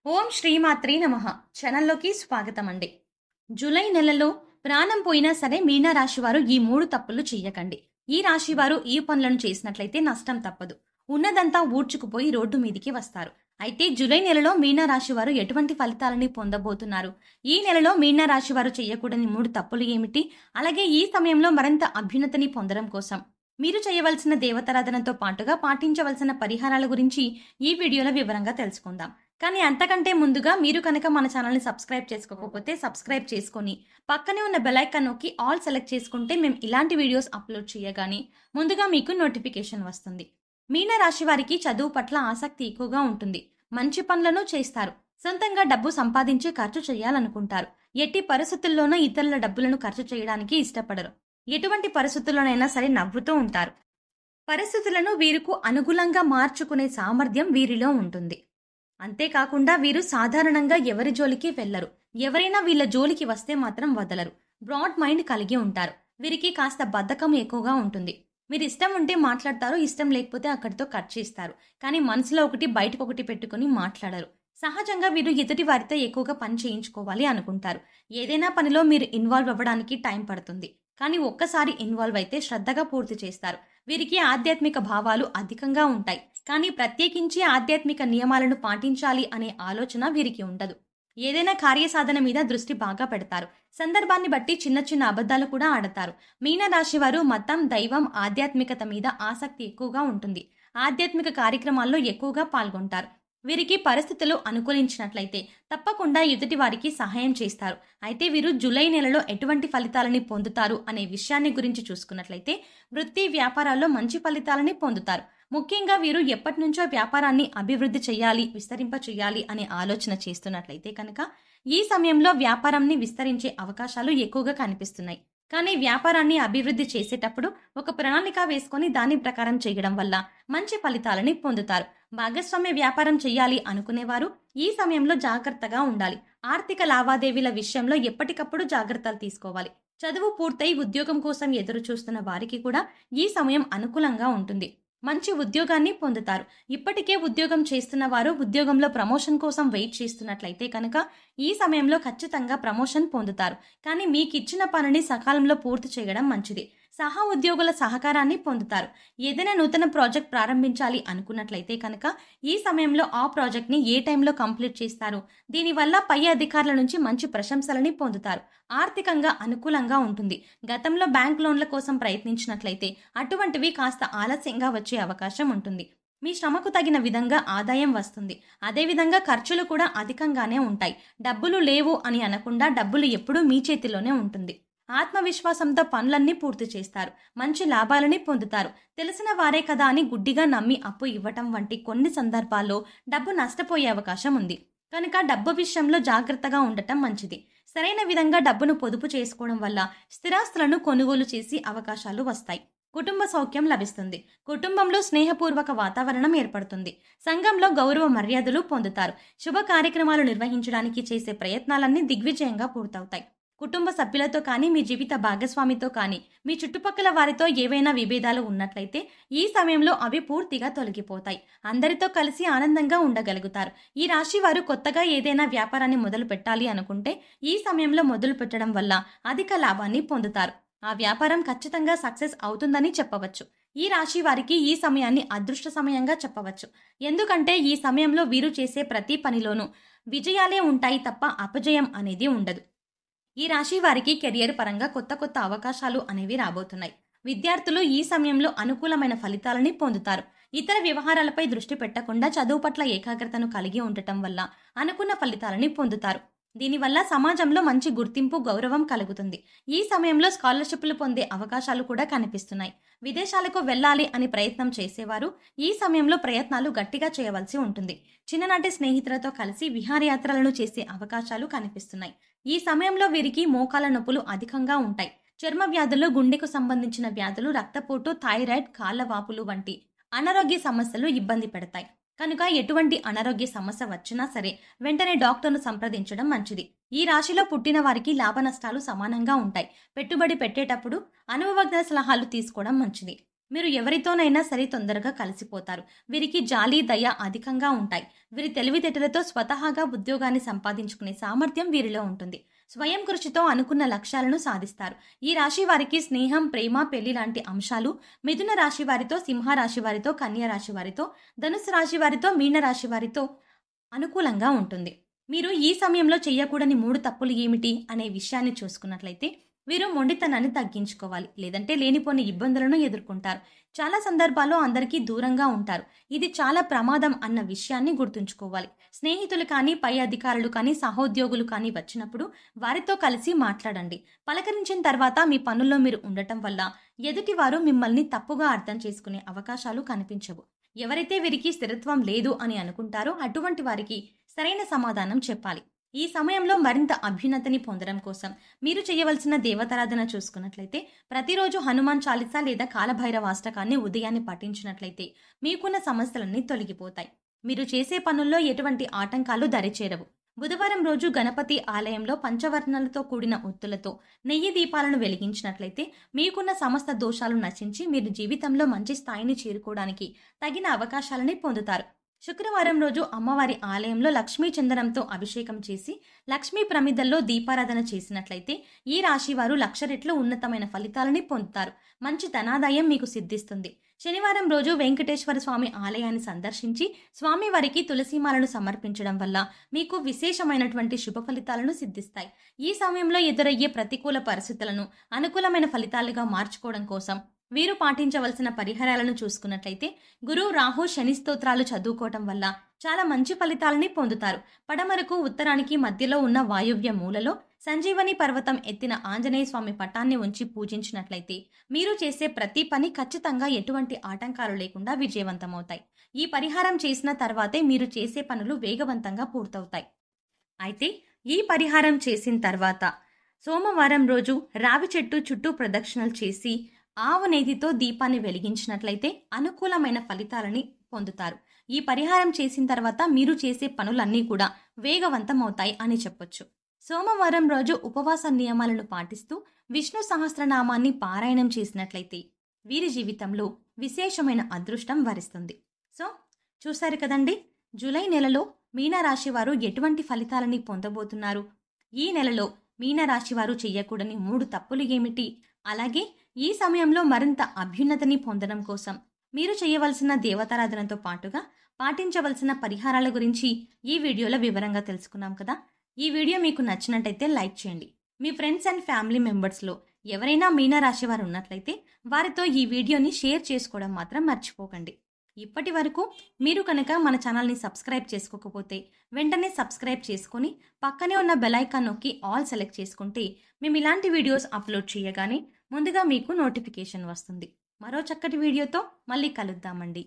ఓం శ్రీమాత్రే నమః. ఛానల్లోకి స్వాగతం అండి. జూలై నెలలో ప్రాణం పోయినా సరే మీనరాశి వారు ఈ 3 తప్పులు చెయ్యకండి. ఈ రాశి వారు ఈ పనులను చేసినట్లయితే నష్టం తప్పదు. ఉన్నదంతా ఊడ్చుకుపోయి రోడ్డు మీదికి వస్తారు. అయితే జూలై నెలలో మీనరాశి వారు ఎటువంటి ఫలితాలని పొందబోతున్నారు? ఈ నెలలో మీనరాశి వారు చేయకూడని 3 తప్పులు ఏమిటి? అలాగే ఈ సమయంలో మరింత అభ్యున్నతిని పొందడం కోసం మీరు చేయవలసిన దేవతారాధనతో పాటుగా పాటించవలసిన పరిహారాల గురించి ఈ వీడియోలో వివరంగా తెలుసుకుందాం. కానీ అంతకంటే ముందుగా మీరు కనుక మన ఛానల్ని సబ్స్క్రైబ్ చేసుకోకపోతే సబ్స్క్రైబ్ చేసుకొని పక్కనే ఉన్న బెల్ ఐకాన్ నొక్కి ఆల్ సెలెక్ట్ చేసుకుంటే మేము ఇలాంటి వీడియోస్ అప్లోడ్ చేయగానే ముందుగా మీకు నోటిఫికేషన్ వస్తుంది. మీన రాశి వారికి చదువు పట్ల ఆసక్తి ఎక్కువగా ఉంటుంది. మంచి పనులను చేస్తారు. సొంతంగా డబ్బు సంపాదించి ఖర్చు చేయాలనుకుంటారు. ఎట్టి పరిస్థితుల్లోనూ ఇతరుల డబ్బులను ఖర్చు చేయడానికి ఇష్టపడరు. ఎటువంటి పరిస్థితుల్లోనైనా సరే నవ్వుతూ ఉంటారు. పరిస్థితులను వీరికి అనుకూలంగా మార్చుకునే సామర్థ్యం వీరిలో ఉంటుంది. అంతేకాకుండా వీరు సాధారణంగా ఎవరి జోలికి వెళ్లరు. ఎవరైనా వీళ్ళ జోలికి వస్తే మాత్రం వదలరు. బ్రాడ్ మైండ్ కలిగి ఉంటారు. వీరికి కాస్త బద్ధకం ఎక్కువగా ఉంటుంది. మీరు ఇష్టం ఉంటే మాట్లాడతారు, ఇష్టం లేకపోతే అక్కడితో కట్ చేస్తారు. కానీ మనసులో ఒకటి బయటకు ఒకటి పెట్టుకుని మాట్లాడరు. సహజంగా వీరు ఎదుటి వారితో ఎక్కువగా పని చేయించుకోవాలి అనుకుంటారు. ఏదైనా పనిలో మీరు ఇన్వాల్వ్ అవ్వడానికి టైం పడుతుంది. కానీ ఒక్కసారి ఇన్వాల్వ్ అయితే శ్రద్ధగా పూర్తి చేస్తారు. వీరికి ఆధ్యాత్మిక భావాలు అధికంగా ఉంటాయి. కానీ ప్రత్యేకించి ఆధ్యాత్మిక నియమాలను పాటించాలి అనే ఆలోచన వీరికి ఉండదు. ఏదైనా కార్యసాధన మీద దృష్టి బాగా పెడతారు. సందర్భాన్ని బట్టి చిన్న చిన్న అబద్ధాలు కూడా ఆడతారు. మీనరాశి వారు మతం, దైవం, ఆధ్యాత్మికత మీద ఆసక్తి ఎక్కువగా ఉంటుంది. ఆధ్యాత్మిక కార్యక్రమాల్లో ఎక్కువగా పాల్గొంటారు. వీరికి పరిస్థితులు అనుకూలించినట్లయితే తప్పకుండా ఎదుటి వారికి సహాయం చేస్తారు. అయితే వీరు జూలై నెలలో ఎటువంటి ఫలితాలని పొందుతారు అనే విషయాన్ని గురించి చూసుకున్నట్లయితే వృత్తి, వ్యాపారాల్లో మంచి ఫలితాలని పొందుతారు. ముఖ్యంగా వీరు ఎప్పటి నుంచో వ్యాపారాన్ని అభివృద్ధి చేయాలి, విస్తరింప చేయాలి అనే ఆలోచన చేస్తున్నట్లయితే కనుక ఈ సమయంలో వ్యాపారాన్ని విస్తరించే అవకాశాలు ఎక్కువగా కనిపిస్తున్నాయి. కానీ వ్యాపారాన్ని అభివృద్ధి చేసేటప్పుడు ఒక ప్రణాళిక వేసుకొని దాని ప్రకారం చేయడం వల్ల మంచి ఫలితాలని పొందుతారు. భాగస్వామ్య వ్యాపారం చేయాలి అనుకునేవారు ఈ సమయంలో జాగ్రత్తగా ఉండాలి. ఆర్థిక లావాదేవీల విషయంలో ఎప్పటికప్పుడు జాగ్రత్తలు తీసుకోవాలి. చదువు పూర్తయి ఉద్యోగం కోసం ఎదురు చూస్తున్న వారికి కూడా ఈ సమయం అనుకూలంగా ఉంటుంది. మంచి ఉద్యోగాన్ని పొందుతారు. ఇప్పటికే ఉద్యోగం చేస్తున్న వారు ఉద్యోగంలో ప్రమోషన్ కోసం వెయిట్ చేస్తున్నట్లయితే కనుక ఈ సమయంలో ఖచ్చితంగా ప్రమోషన్ పొందుతారు. కానీ మీకు ఇచ్చిన పనిని సకాలంలో పూర్తి చేయడం మంచిది. సహా ఉద్యోగుల సహకారాన్ని పొందుతారు. ఏదైనా నూతన ప్రాజెక్ట్ ప్రారంభించాలి అనుకున్నట్లయితే కనుక ఈ సమయంలో ఆ ప్రాజెక్ట్ని ఏ టైంలో కంప్లీట్ చేస్తారు. దీనివల్ల పై అధికారుల నుంచి మంచి ప్రశంసలని పొందుతారు. ఆర్థికంగా అనుకూలంగా ఉంటుంది. గతంలో బ్యాంక్ లోన్ల కోసం ప్రయత్నించినట్లయితే అటువంటివి కాస్త ఆలస్యంగా వచ్చే అవకాశం ఉంటుంది. మీ శ్రమకు తగిన విధంగా ఆదాయం వస్తుంది. అదేవిధంగా ఖర్చులు కూడా అధికంగానే ఉంటాయి. డబ్బులు లేవు అని అనకుండా డబ్బులు ఎప్పుడూ మీ చేతిలోనే ఉంటుంది. ఆత్మవిశ్వాసంతో పనులన్నీ పూర్తి చేస్తారు. మంచి లాభాలని పొందుతారు. తెలిసిన వారే కదా అని గుడ్డిగా నమ్మి అప్పు ఇవ్వటం వంటి కొన్ని సందర్భాల్లో డబ్బు నష్టపోయే అవకాశం ఉంది. కనుక డబ్బు విషయంలో జాగ్రత్తగా ఉండటం మంచిది. సరైన విధంగా డబ్బును పొదుపు చేసుకోవడం వల్ల స్థిరాస్తులను కొనుగోలు చేసి అవకాశాలు వస్తాయి. కుటుంబ సౌఖ్యం లభిస్తుంది. కుటుంబంలో స్నేహపూర్వక వాతావరణం ఏర్పడుతుంది. సంఘంలో గౌరవ మర్యాదలు పొందుతారు. శుభ కార్యక్రమాలు నిర్వహించడానికి చేసే ప్రయత్నాలన్నీ దిగ్విజయంగా పూర్తవుతాయి. కుటుంబ సభ్యులతో కానీ, మీ జీవిత భాగస్వామితో కానీ, మీ చుట్టుపక్కల వారితో ఏవైనా విభేదాలు ఉన్నట్లయితే ఈ సమయంలో అవి పూర్తిగా తొలగిపోతాయి. అందరితో కలిసి ఆనందంగా ఉండగలుగుతారు. ఈ రాశి వారు కొత్తగా ఏదైనా వ్యాపారాన్ని మొదలు పెట్టాలి అనుకుంటే ఈ సమయంలో మొదలు పెట్టడం వల్ల అధిక లాభాన్ని పొందుతారు. ఆ వ్యాపారం ఖచ్చితంగా సక్సెస్ అవుతుందని చెప్పవచ్చు. ఈ రాశి వారికి ఈ సమయాన్ని అదృష్ట సమయంగా చెప్పవచ్చు. ఎందుకంటే ఈ సమయంలో వీరు చేసే ప్రతి పనిలోనూ విజయాలే ఉంటాయి తప్ప అపజయం అనేది ఉండదు. ఈ రాశి వారికి కెరియర్ పరంగా కొత్త కొత్త అవకాశాలు అనేవి రాబోతున్నాయి. విద్యార్థులు ఈ సమయంలో అనుకూలమైన ఫలితాలని పొందుతారు. ఇతర వ్యవహారాలపై దృష్టి పెట్టకుండా చదువు పట్ల ఏకాగ్రతను కలిగి ఉండటం వల్ల అనుకున్న ఫలితాలని పొందుతారు. దీనివల్ల సమాజంలో మంచి గుర్తింపు, గౌరవం కలుగుతుంది. ఈ సమయంలో స్కాలర్షిప్లు పొందే అవకాశాలు కూడా కనిపిస్తున్నాయి. విదేశాలకు వెళ్ళాలి అని ప్రయత్నం చేసేవారు ఈ సమయంలో ప్రయత్నాలు గట్టిగా చేయవలసి ఉంటుంది. చిన్ననాటి స్నేహితులతో కలిసి విహారయాత్రలను చేసే అవకాశాలు కనిపిస్తున్నాయి. ఈ సమయంలో వీరికి మోకాల నొప్పులు అధికంగా ఉంటాయి. చర్మ వ్యాధులు, గుండెకు సంబంధించిన వ్యాధులు, రక్తపోటు, థైరాయిడ్, కాళ్ల వాపులు వంటి అనారోగ్య సమస్యలు ఇబ్బంది పెడతాయి. కనుక ఎటువంటి అనారోగ్య సమస్య వచ్చినా సరే వెంటనే డాక్టర్ను సంప్రదించడం మంచిది. ఈ రాశిలో పుట్టిన వారికి లాభ నష్టాలు సమానంగా ఉంటాయి. పెట్టుబడి పెట్టేటప్పుడు అనుభవజ్ఞ సలహాలు తీసుకోవడం మంచిది. మీరు ఎవరితోనైనా సరే తొందరగా కలిసిపోతారు. వీరికి జాలి, దయ అధికంగా ఉంటాయి. వీరి తెలివితేటలతో స్వతహాగా ఉద్యోగాన్ని సంపాదించుకునే సామర్థ్యం వీరిలో ఉంటుంది. స్వయం కృషితో అనుకున్న లక్ష్యాలను సాధిస్తారు. ఈ రాశి వారికి స్నేహం, ప్రేమ, పెళ్లి లాంటి అంశాలు మిథున రాశి వారితో, సింహ రాశి వారితో, కన్య రాశి వారితో, ధనుసు రాశి వారితో, మీన రాశి వారితో అనుకూలంగా ఉంటుంది. మీరు ఈ సమయంలో చేయకూడని 3 తప్పులు ఏమిటి అనే విషయాన్ని చూసుకున్నట్లయితే వీరు మొండితనాన్ని తగ్గించుకోవాలి. లేదంటే లేనిపోని ఇబ్బందులను ఎదుర్కొంటారు. చాలా సందర్భాల్లో అందరికీ దూరంగా ఉంటారు. ఇది చాలా ప్రమాదం అన్న విషయాన్ని గుర్తుంచుకోవాలి. స్నేహితులు కానీ, పై అధికారులు కానీ, సహోద్యోగులు కానీ వచ్చినప్పుడు వారితో కలిసి మాట్లాడండి. పలకరించిన తర్వాత మీ పనుల్లో మీరు ఉండటం వల్ల ఎదుటివారు మిమ్మల్ని తప్పుగా అర్థం చేసుకునే అవకాశాలు కనిపించవు. ఎవరైతే వీరికి స్థిరత్వం లేదు అని అనుకుంటారో అటువంటి వారికి సరైన సమాధానం చెప్పాలి. ఈ సమయంలో మరింత అభ్యున్నతిని పొందడం కోసం మీరు చేయవలసిన దేవతారాధన చూసుకున్నట్లయితే ప్రతిరోజు హనుమాన్ చాలీసా లేదా కాలభైరవాష్టకాన్ని ఉదయాన్నే పఠించినట్లయితే మీకున్న సమస్యలన్నీ తొలగిపోతాయి. మీరు చేసే పనుల్లో ఎటువంటి ఆటంకాలు దరిచేరవు. బుధవారం రోజు గణపతి ఆలయంలో పంచవర్ణాలతో కూడిన ఒత్తులతో నెయ్యి దీపాలను వెలిగించినట్లయితే మీకున్న సమస్త దోషాలు నశించి మీరు జీవితంలో మంచి స్థాయిని చేరుకోవడానికి తగిన అవకాశాలని పొందుతారు. శుక్రవారం రోజు అమ్మవారి ఆలయంలో లక్ష్మీ చందనంతో అభిషేకం చేసి లక్ష్మీ ప్రమిదల్లో దీపారాధన చేసినట్లయితే ఈ రాశి వారు 1,00,000 రెట్లు ఉన్నతమైన ఫలితాలని పొందుతారు. మంచి ధనాదాయం మీకు సిద్ధిస్తుంది. శనివారం రోజు వెంకటేశ్వర స్వామి ఆలయాన్ని సందర్శించి స్వామివారికి తులసీమాలను సమర్పించడం వల్ల మీకు విశేషమైనటువంటి శుభ ఫలితాలను సిద్ధిస్తాయి. ఈ సమయంలో ఎదురయ్యే ప్రతికూల పరిస్థితులను అనుకూలమైన ఫలితాలుగా మార్చుకోవడం కోసం వీరు పాటించవలసిన పరిహారాలను చూసుకున్నట్లయితే గురు, రాహు, శని స్తోత్రాలు చదువుకోవటం వల్ల చాలా మంచి ఫలితాలని పొందుతారు. పడమరకు, ఉత్తరానికి మధ్యలో ఉన్న వాయువ్య మూలలో సంజీవని పర్వతం ఎత్తిన ఆంజనేయ స్వామి పటాన్ని ఉంచి పూజించినట్లయితే మీరు చేసే ప్రతి పని ఖచ్చితంగా ఎటువంటి ఆటంకాలు లేకుండా విజయవంతమవుతాయి. ఈ పరిహారం చేసిన తర్వాతే మీరు చేసే పనులు వేగవంతంగా పూర్తవుతాయి. అయితే ఈ పరిహారం చేసిన తర్వాత సోమవారం రోజు రావి చెట్టు చుట్టూ ప్రదక్షిణలు చేసి ఆవు నేతితో దీపాన్ని వెలిగించినట్లయితే అనుకూలమైన ఫలితాలని పొందుతారు. ఈ పరిహారం చేసిన తర్వాత మీరు చేసే పనులన్నీ కూడా వేగవంతం అవుతాయి అని చెప్పొచ్చు. సోమవారం రోజు ఉపవాస నియమాలను పాటిస్తూ విష్ణు సహస్రనామాన్ని పారాయణం చేసినట్లయితే వీరి జీవితంలో విశేషమైన అదృష్టం వరిస్తుంది. సో చూశారు కదండి, జూలై నెలలో మీనరాశి వారు ఎటువంటి ఫలితాలని పొందబోతున్నారు, ఈ నెలలో మీనరాశి వారు చెయ్యకూడని 3 తప్పులు ఏమిటి, అలాగే ఈ సమయంలో మరింత అభ్యున్నతిని పొందడం కోసం మీరు చేయవలసిన దేవతారాధనతో పాటుగా పాటించవలసిన పరిహారాల గురించి ఈ వీడియోలో వివరంగా తెలుసుకున్నాం కదా. ఈ వీడియో మీకు నచ్చినట్టయితే లైక్ చేయండి. మీ ఫ్రెండ్స్ అండ్ ఫ్యామిలీ మెంబర్స్లో ఎవరైనా మీనరాశి వారు ఉన్నట్లయితే వారితో ఈ వీడియోని షేర్ చేసుకోవడం మాత్రం మర్చిపోకండి. ఇప్పటి వరకు మీరు కనుక మన ఛానల్ని సబ్స్క్రైబ్ చేసుకోకపోతే వెంటనే సబ్స్క్రైబ్ చేసుకొని పక్కనే ఉన్న బెల్ ఐకాన్ నొక్కి ఆల్ సెలెక్ట్ చేసుకుంటే మేము ఇలాంటి వీడియోస్ అప్లోడ్ చేయగానే ముందుగా మీకు నోటిఫికేషన్ వస్తుంది. మరో చక్కటి వీడియోతో మళ్ళీ కలుద్దామండి.